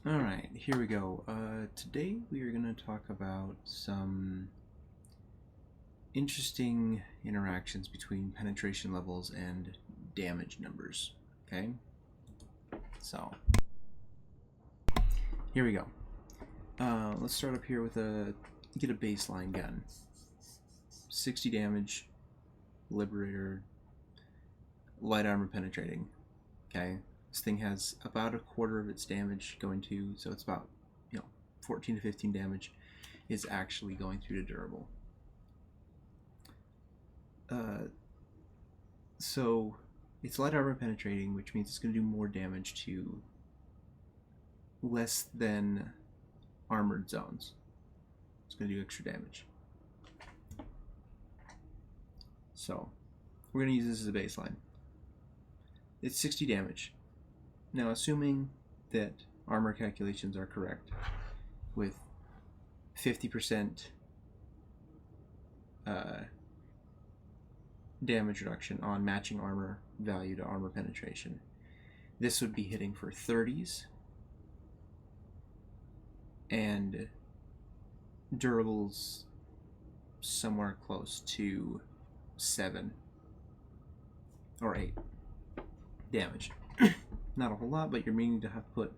Alright, here we go. Today we are going to talk about some interesting interactions between penetration levels and damage numbers. Okay? So, here we go. Let's start up here with get a baseline gun. 60 damage, Liberator, light armor penetrating. Okay? This thing has about a quarter of its damage going to, so it's about 14 to 15 damage is actually going through to durable. So it's light armor penetrating, which means it's going to do more damage to less than armored zones. It's going to do extra damage. So we're going to use this as a baseline. It's 60 damage. Now, assuming that armor calculations are correct, with 50% damage reduction on matching armor value to armor penetration, this would be hitting for 30s, and durables somewhere close to 7 or 8 damage. Not a whole lot, but you're meaning to have to put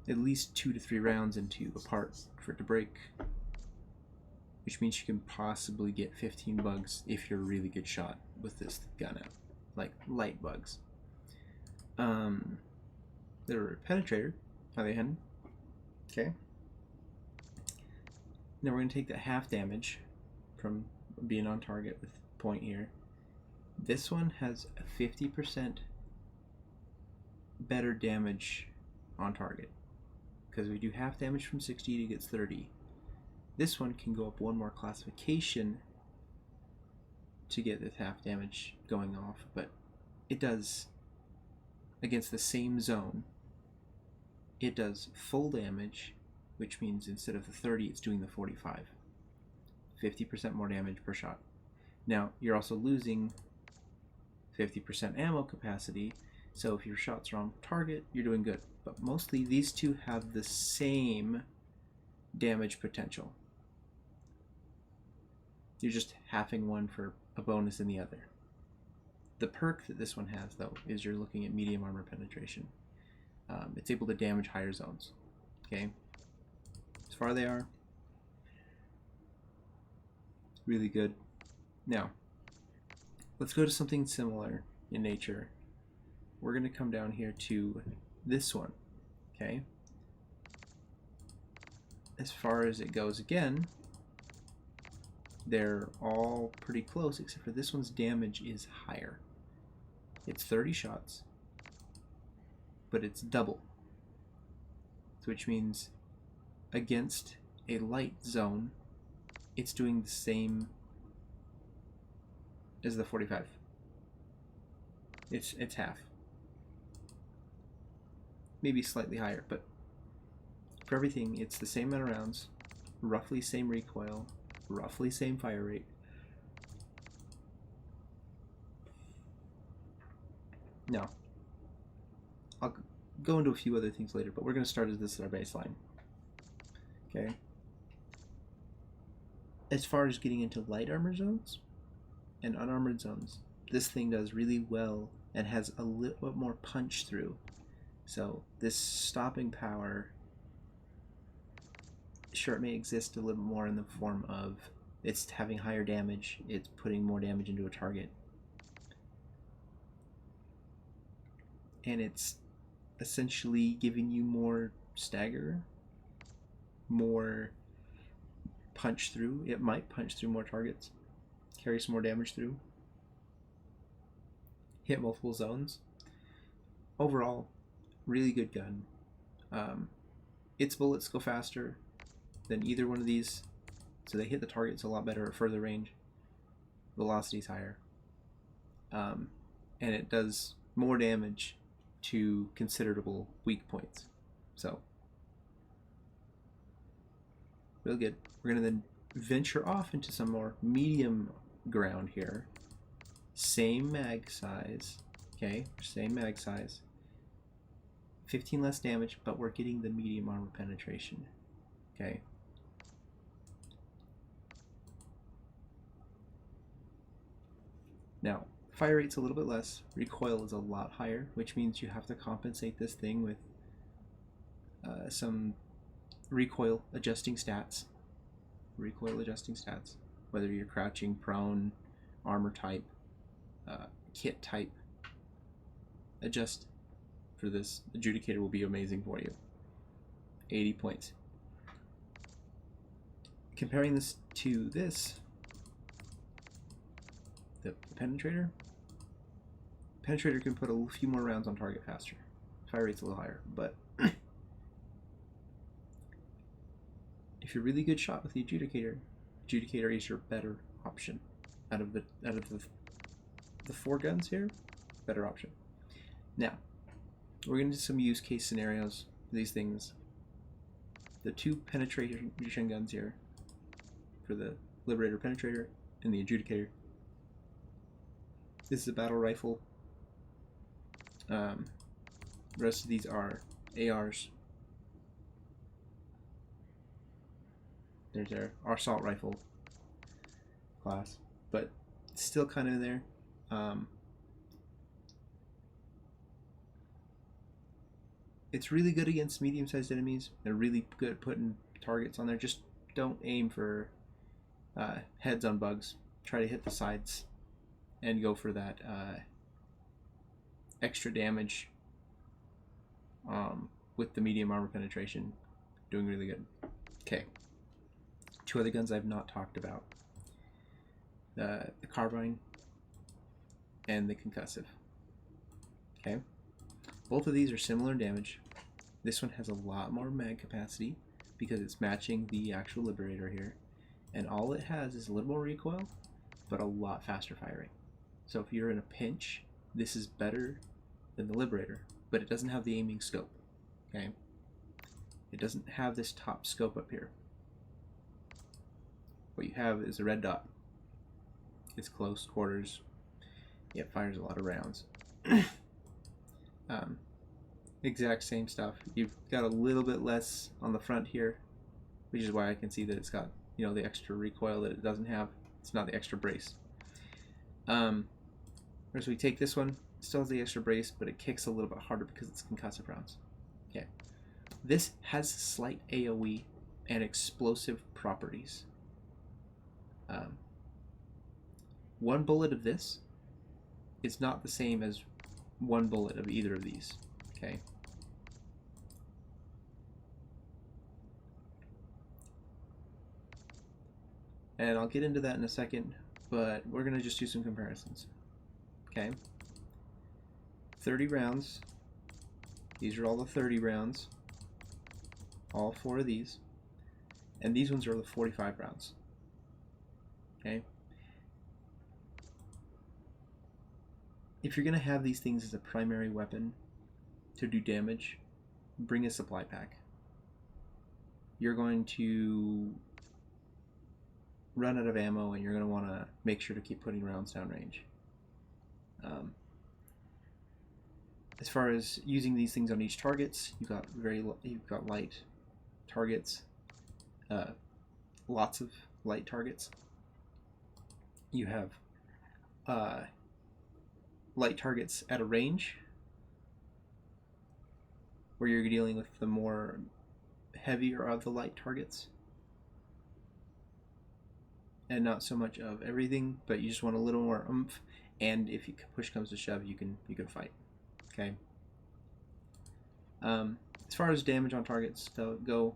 at least 2 to 3 rounds into a part for it to break, which means you can possibly get 15 bugs if you're a really good shot with this gun out, like light bugs. The penetrator, on the other hand, okay. Now we're going to take that half damage from being on target with point here. This one has a 50% better damage on target, because we do half damage from 60 to get 30. This one can go up one more classification to get this half damage going off, but it does, against the same zone, it does full damage, which means instead of the 30, it's doing the 45. 50% more damage per shot. Now, you're also losing 50% ammo capacity, so if your shots are on target, you're doing good. But mostly these two have the same damage potential. You're just halving one for a bonus in the other. The perk that this one has, though, is you're looking at medium armor penetration. It's able to damage higher zones. Okay? As far as they are, really good. Now, let's go to something similar in nature. We're going to come down here to this one. Okay? As far as it goes again, they're all pretty close, except for this one's damage is higher. It's 30 shots, but it's double. Which means against a light zone, it's doing the same as the 45. It's half. Maybe slightly higher, but for everything, it's the same amount of rounds, roughly same recoil, roughly same fire rate. Now, I'll go into a few other things later, but we're going to start as this is our baseline. Okay. As far as getting into light armor zones and unarmored zones, this thing does really well and has a little bit more punch through. So this stopping power, sure, it may exist a little more in the form of it's having higher damage, it's putting more damage into a target, and it's essentially giving you more stagger, more punch through. It might punch through more targets, carry some more damage through, hit multiple zones. Overall, really good gun. Its bullets go faster than either one of these, so they hit the targets a lot better at further range. Velocity's higher. And it does more damage to considerable weak points. So, real good. We're going to then venture off into some more medium ground here. Same mag size. Okay, same mag size. 15 less damage, but we're getting the medium armor penetration. Okay. Now, fire rate's a little bit less, recoil is a lot higher, which means you have to compensate this thing with some recoil adjusting stats. Whether you're crouching, prone, armor type, kit type. Adjust for this. Adjudicator will be amazing for you. 80 points. Comparing this to this, the penetrator. Penetrator can put a few more rounds on target faster. Fire rate's a little higher, but if you're a really good shot with the adjudicator, adjudicator is your better option. Out of the 4 guns here, better option. Now, we're going to do some use case scenarios for these things. The 2 penetration guns here for the Liberator Penetrator and the Adjudicator. This is a battle rifle. The rest of these are ARs. There's our assault rifle class, but it's still kind of in there. It's really good against medium-sized enemies. They're really good at putting targets on there. Just don't aim for heads on bugs. Try to hit the sides and go for that extra damage with the medium armor penetration. Doing really good. Okay. 2 other guns I've not talked about. The carbine and the concussive. Okay. Both of these are similar in damage. This one has a lot more mag capacity because it's matching the actual Liberator here. And all it has is a little more recoil, but a lot faster firing. So if you're in a pinch, this is better than the Liberator, but it doesn't have the aiming scope. Okay? It doesn't have this top scope up here. What you have is a red dot. It's close quarters. It fires a lot of rounds. Exact same stuff. You've got a little bit less on the front here, which is why I can see that it's got, you know, the extra recoil that it doesn't have. It's not the extra brace. Whereas we take this one, it still has the extra brace, but it kicks a little bit harder because it's concussive rounds. Okay. This has slight AoE and explosive properties. 1 bullet of this is not the same as 1 bullet of either of these. Okay. And I'll get into that in a second, but we're going to just do some comparisons. Okay. 30 rounds. These are all the 30 rounds. All 4 of these. And these ones are the 45 rounds. Okay. If you're going to have these things as a primary weapon to do damage, bring a supply pack. You're going to run out of ammo and you're going to want to make sure to keep putting rounds downrange. As far as using these things on each targets, you've got light targets, lots of light targets. You have light targets at a range where you're dealing with the more heavier of the light targets and not so much of everything, but you just want a little more oomph, and if push comes to shove, you can fight. Okay. As far as damage on targets go,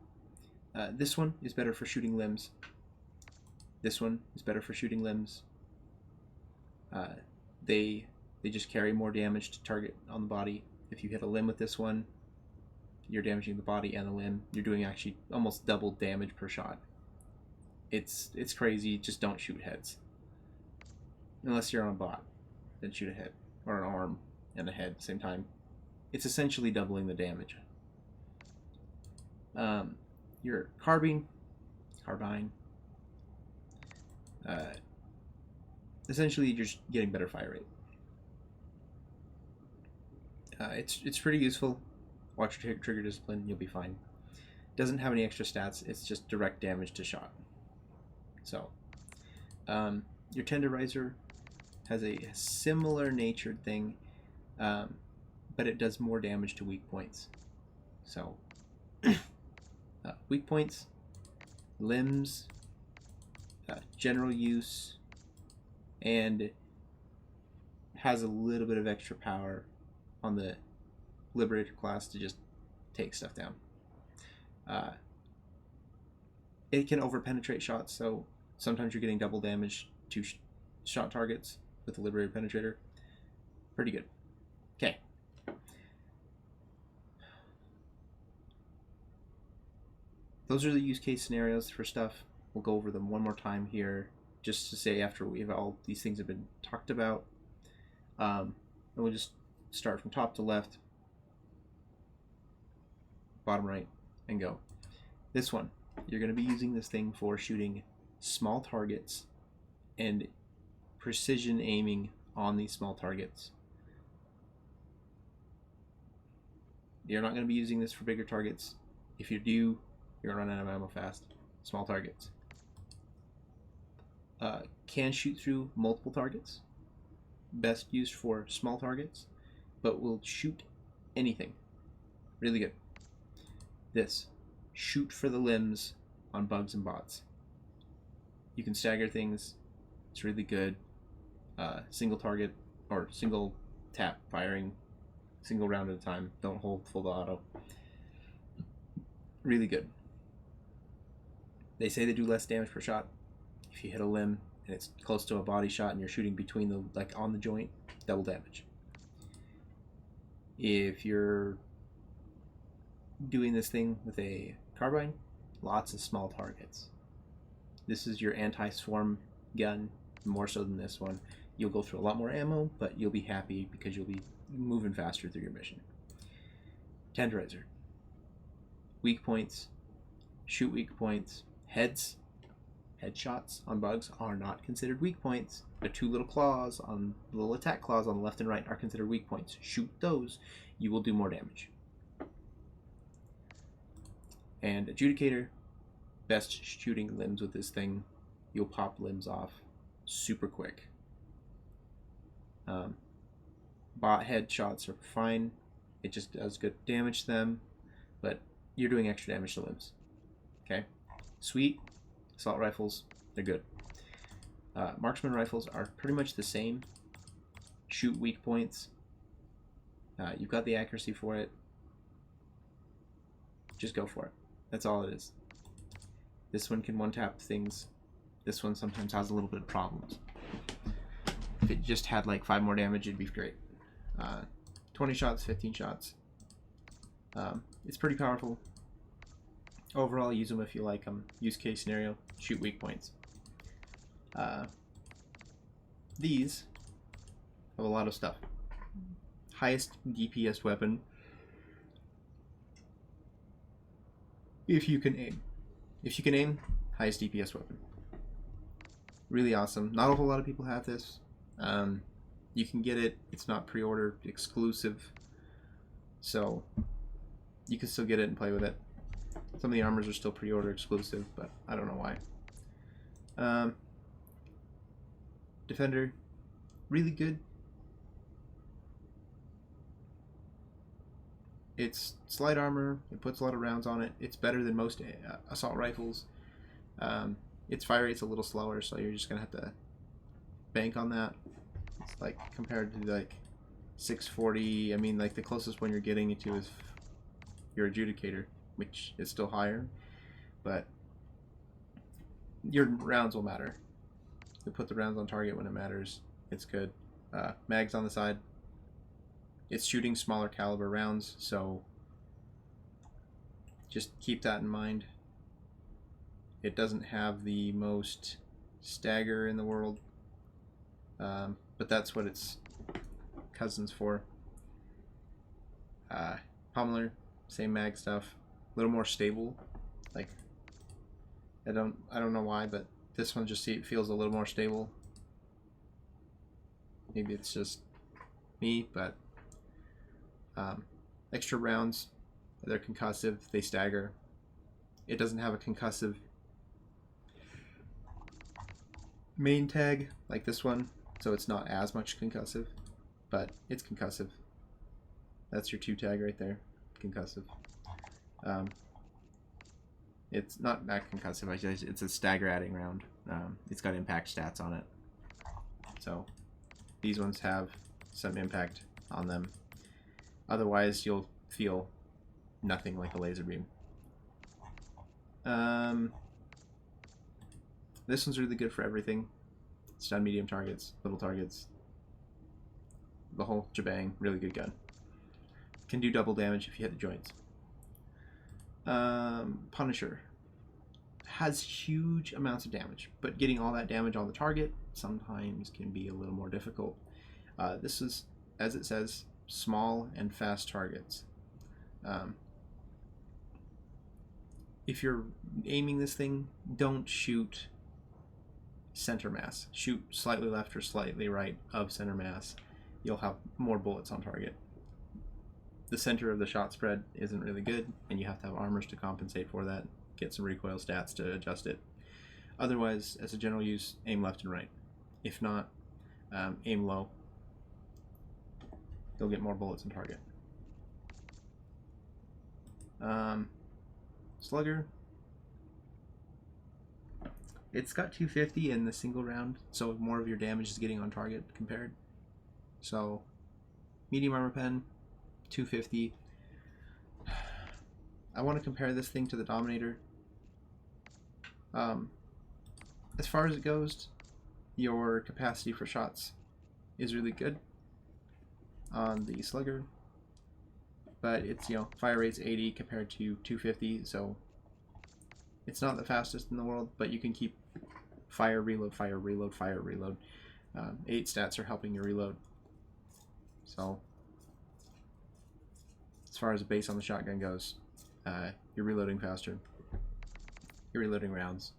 this one is better for shooting limbs. This one is better for shooting limbs. They just carry more damage to target on the body. If you hit a limb with this one, you're damaging the body and the limb. You're doing actually almost double damage per shot. It's crazy. Just don't shoot heads. Unless you're on a bot, then shoot a head. Or an arm and a head at the same time. It's essentially doubling the damage. Your carbine, essentially you're just getting better fire rate. It's pretty useful. Watch your trigger discipline, you'll be fine. Doesn't have any extra stats, it's just direct damage to shot. So, your Tenderizer has a similar natured thing, but it does more damage to weak points. So, weak points, limbs, general use, and has a little bit of extra power on the Liberator class to just take stuff down. It can over-penetrate shots, so sometimes you're getting double damage to shot targets with the Liberator Penetrator. Pretty good. Okay. Those are the use case scenarios for stuff. We'll go over them one more time here, just to say after we've all these things have been talked about. And we'll just start from top to left, bottom right, and go. This one, you're going to be using this thing for shooting small targets and precision aiming on these small targets. You're not going to be using this for bigger targets. If you do, you're going to run out of ammo fast. Small targets. Can shoot through multiple targets. Best used for small targets, but will shoot anything. Really good. This. Shoot for the limbs on bugs and bots. You can stagger things. It's really good. Single target or single tap firing, single round at a time. Don't hold full auto. Really good. They say they do less damage per shot. If you hit a limb and it's close to a body shot and you're shooting between the, like on the joint, double damage. If you're doing this thing with a carbine, lots of small targets. This is your anti-swarm gun, more so than this one. You'll go through a lot more ammo, but you'll be happy because you'll be moving faster through your mission. Tenderizer. Weak points. Shoot weak points. Heads. Headshots on bugs are not considered weak points. The two little claws on the little attack claws on the left and right are considered weak points. Shoot those, you will do more damage. And Adjudicator, best shooting limbs with this thing. You'll pop limbs off super quick. Bot headshots are fine. It just does good damage to them, but you're doing extra damage to limbs. Okay? Sweet. Assault rifles, they're good. Marksman rifles are pretty much the same. Shoot weak points. You've got the accuracy for it. Just go for it. That's all it is. This one can one-tap things. This one sometimes has a little bit of problems. If it just had like 5 more damage, it'd be great. 20 shots, 15 shots. It's pretty powerful. Overall, use them if you like them. Use case scenario, shoot weak points. These have a lot of stuff. Highest DPS weapon. If you can aim. If you can aim, highest DPS weapon. Really awesome. Not a whole lot of people have this. You can get it. It's not pre-order exclusive. So you can still get it and play with it. Some of the armors are still pre-order exclusive, but I don't know why. Defender, really good. It's slight armor. It puts a lot of rounds on it. It's better than most assault rifles. Its fire rate's a little slower, so you're just gonna have to bank on that. It's like compared to like 640. I mean, like the closest one you're getting to is your Adjudicator, which is still higher, but your rounds will matter. You put the rounds on target when it matters. It's good. Mags on the side. It's shooting smaller caliber rounds, so just keep that in mind. It doesn't have the most stagger in the world, but that's what its cousin's for. Pummeler, same mag stuff, a little more stable. Like I don't know why, but this one just feels a little more stable. Maybe it's just me, but extra rounds, They're concussive, they stagger. It doesn't have a concussive main tag like this one, so it's not as much concussive, but it's concussive. That's your 2 tag right there, concussive. It's not that concussive, it's a stagger adding round. It's got impact stats on it. So these ones have some impact on them. Otherwise, you'll feel nothing like a laser beam. This one's really good for everything. Stun medium targets, little targets, the whole shebang. Really good gun. Can do double damage if you hit the joints. Punisher has huge amounts of damage, but getting all that damage on the target sometimes can be a little more difficult. This is, as it says, small and fast targets. If you're aiming this thing, don't shoot center mass. Shoot slightly left or slightly right of center mass. You'll have more bullets on target. The center of the shot spread isn't really good, and you have to have armors to compensate for that. Get some recoil stats to adjust it. Otherwise, as a general use, aim left and right. If not, aim low. You'll get more bullets on target. Slugger. It's got 250 in the single round, so more of your damage is getting on target compared. So, medium armor pen, 250. I want to compare this thing to the Dominator. As far as it goes, your capacity for shots is really good on the Slugger, but it's, you know, fire rate's 80 compared to 250, so it's not the fastest in the world, but you can keep fire, reload, fire, reload, fire, reload. 8 stats are helping you reload. So, as far as the base on the shotgun goes, you're reloading faster. You're reloading rounds.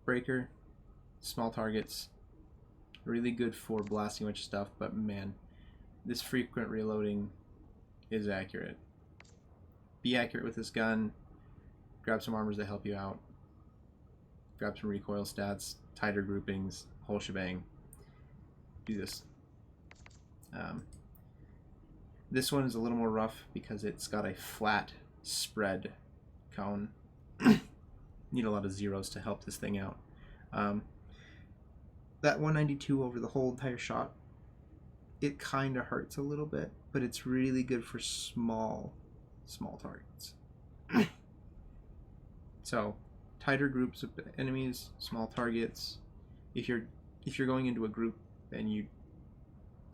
Breaker, small targets, really good for blasting a bunch of stuff, but man, this frequent reloading is accurate. Be accurate with this gun. Grab some armors that help you out. Grab some recoil stats, tighter groupings, whole shebang. Do this. This one is a little more rough because it's got a flat spread cone. Need a lot of zeros to help this thing out. That 192 over the whole entire shot, it kind of hurts a little bit, but it's really good for small targets. So, tighter groups of enemies, small targets. If you're going into a group and I mean,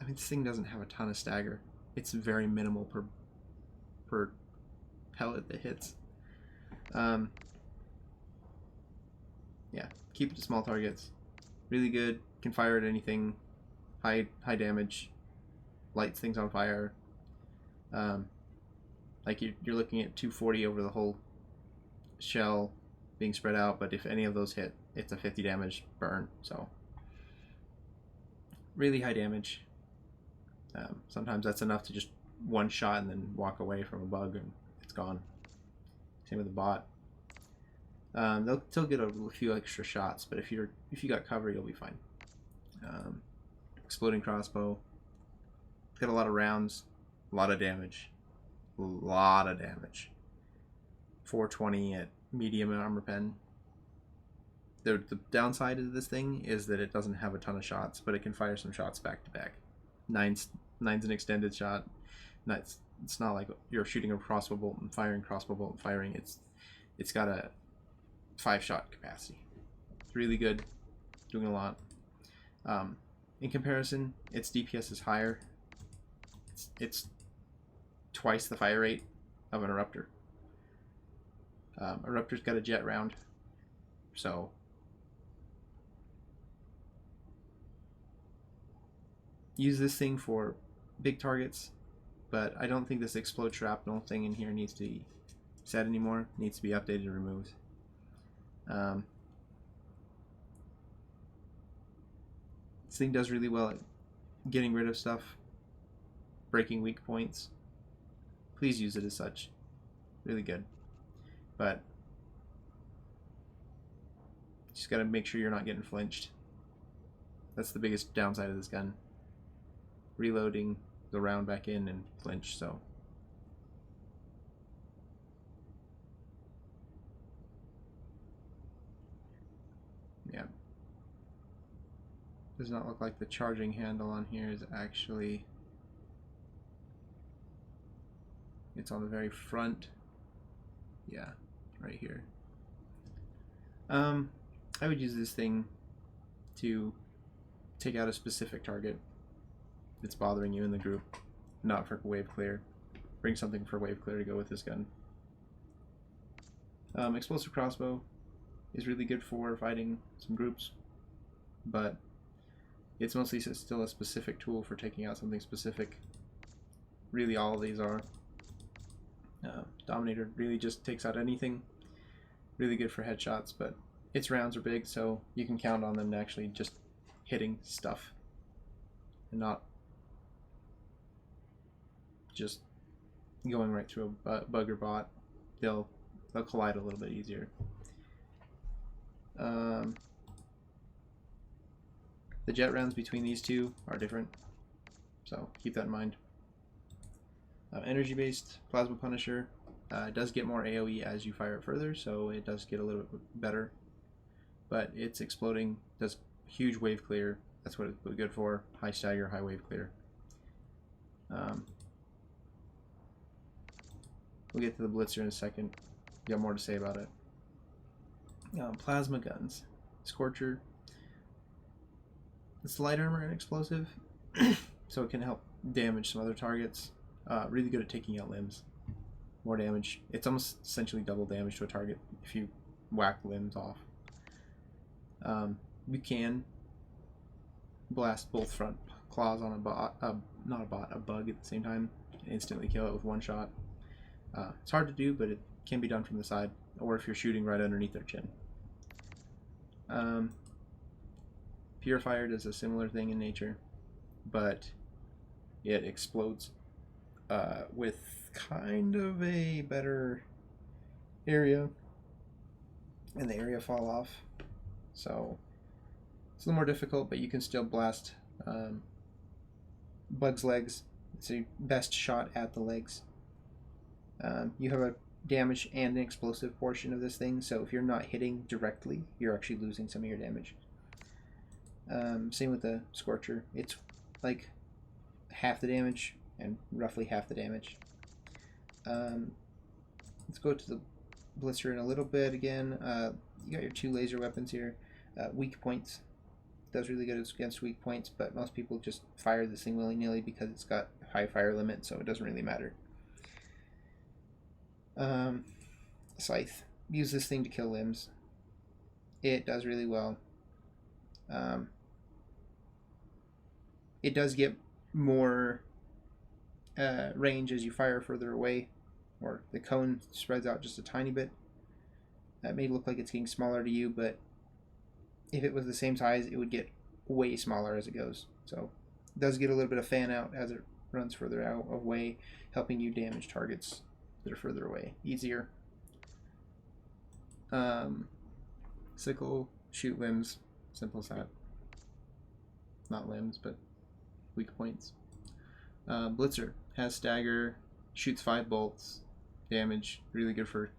this thing doesn't have a ton of stagger. It's very minimal per pellet that hits. Yeah, keep it to small targets. Really good. Can fire at anything. High damage. Lights things on fire. Like you're looking at 240 over the whole shell being spread out, but if any of those hit, it's a 50 damage burn. So really high damage. Sometimes that's enough to just one shot and then walk away from a bug and it's gone. Same with the bot. They'll still get a few extra shots, but if you got cover, you'll be fine. Exploding crossbow. Got a lot of rounds, a lot of damage. 420 at medium armor pen. The downside of this thing is that it doesn't have a ton of shots, but it can fire some shots back to back. Nine's an extended shot. It's not like you're shooting a crossbow bolt and firing, crossbow bolt and firing. It's got a 5-shot capacity. It's really good, doing a lot. In comparison, its DPS is higher. It's twice the fire rate of an Eruptor. Eruptor's got a jet round, so use this thing for big targets, but I don't think this explode shrapnel thing in here needs to be set anymore. It needs to be updated and removed. This thing does really well at getting rid of stuff, breaking weak points. please use it as such. Really good. But just gotta make sure you're not getting flinched. That's the biggest downside of this gun. Reloading the round back in and flinch, so. Yeah. Does not look like the charging handle on here is actually, it's on the very front. Yeah, right here. I would use this thing to take out a specific target that's bothering you in the group, not for wave clear. Bring something for wave clear to go with this gun. Explosive crossbow is really good for fighting some groups, but it's mostly still a specific tool for taking out something specific. Really all of these are. Dominator really just takes out anything. Really good for headshots, but its rounds are big, so you can count on them to actually just hitting stuff and not just going right through a bug or bot. They'll collide a little bit easier. The jet rounds between these two are different, so keep that in mind. Energy-based Plasma Punisher does get more AoE as you fire it further, so it does get a little bit better. But its exploding does huge wave clear. That's what it's good for. High stagger, high wave clear. We'll get to the Blitzer in a second. Got more to say about it. Plasma guns. Scorcher. It's light armor and explosive, so it can help damage some other targets. Really good at taking out limbs. More damage. It's almost essentially double damage to a target if you whack limbs off. You can blast both front claws on a bot, not a bot, a bug at the same time, and instantly kill it with one shot. It's hard to do, but it can be done from the side, or if you're shooting right underneath their chin. Purifier does a similar thing in nature, but it explodes with kind of a better area, and the area fall off. So it's a little more difficult, but you can still blast bugs' legs. It's a best shot at the legs. You have a damage and an explosive portion of this thing, so if you're not hitting directly, you're actually losing some of your damage. Same with the Scorcher. It's like half the damage and roughly half the damage. Let's go to the Blitzer in a little bit again. You got your two laser weapons here. Weak points. Does really good against weak points, but most people just fire this thing willy-nilly because it's got high fire limit, so it doesn't really matter. Scythe. Use this thing to kill limbs. It does really well. It does get more range as you fire further away, or the cone spreads out just a tiny bit. That may look like it's getting smaller to you, but if it was the same size, it would get way smaller as it goes. So it does get a little bit of fan out as it runs further out away, helping you damage targets that are further away easier. Sickle, shoot limbs, simple as that. Not limbs, but weak points. Blitzer has stagger, shoots 5 bolts, damage, really good for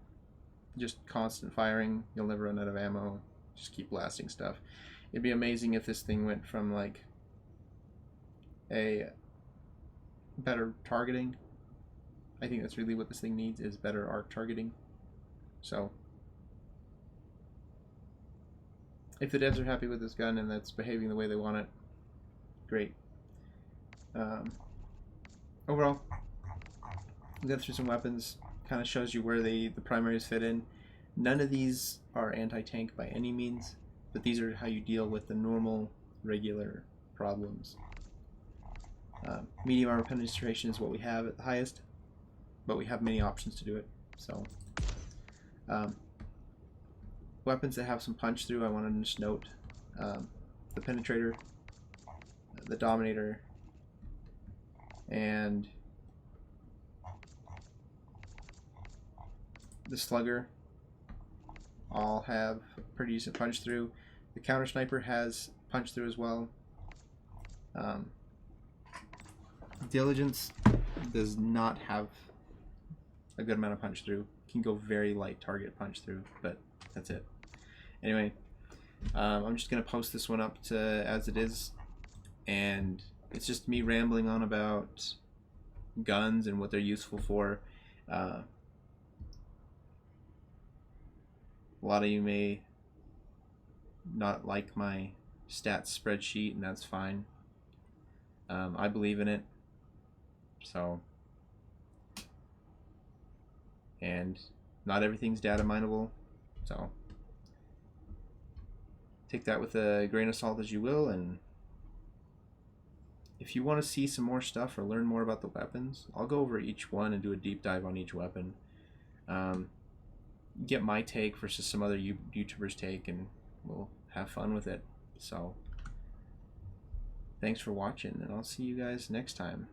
just constant firing. You'll never run out of ammo. Just keep blasting stuff. It'd be amazing if this thing went from like a better targeting. I think that's really what this thing needs, is better arc targeting. So if the devs are happy with this gun and that's behaving the way they want it, great. Overall, we got through some weapons. Kind of shows you where the primaries fit in. None of these are anti-tank by any means, but these are how you deal with the normal, regular problems. Medium armor penetration is what we have at the highest, but we have many options to do it. So, weapons that have some punch through, I want to just note the Penetrator, the Dominator, and the slugger all have pretty decent punch through. The counter sniper has punch through as well. Diligence does not have a good amount of punch through. Can go very light target punch through, but that's it. Anyway, I'm just gonna post this one up to as it is, and it's just me rambling on about guns and what they're useful for. A lot of you may not like my stats spreadsheet, and that's fine. I believe in it, so. And not everything's data mineable, so take that with a grain of salt as you will. And if you want to see some more stuff or learn more about the weapons, I'll go over each one and do a deep dive on each weapon. Get my take versus some other YouTubers' take, and we'll have fun with it. So thanks for watching, and I'll see you guys next time.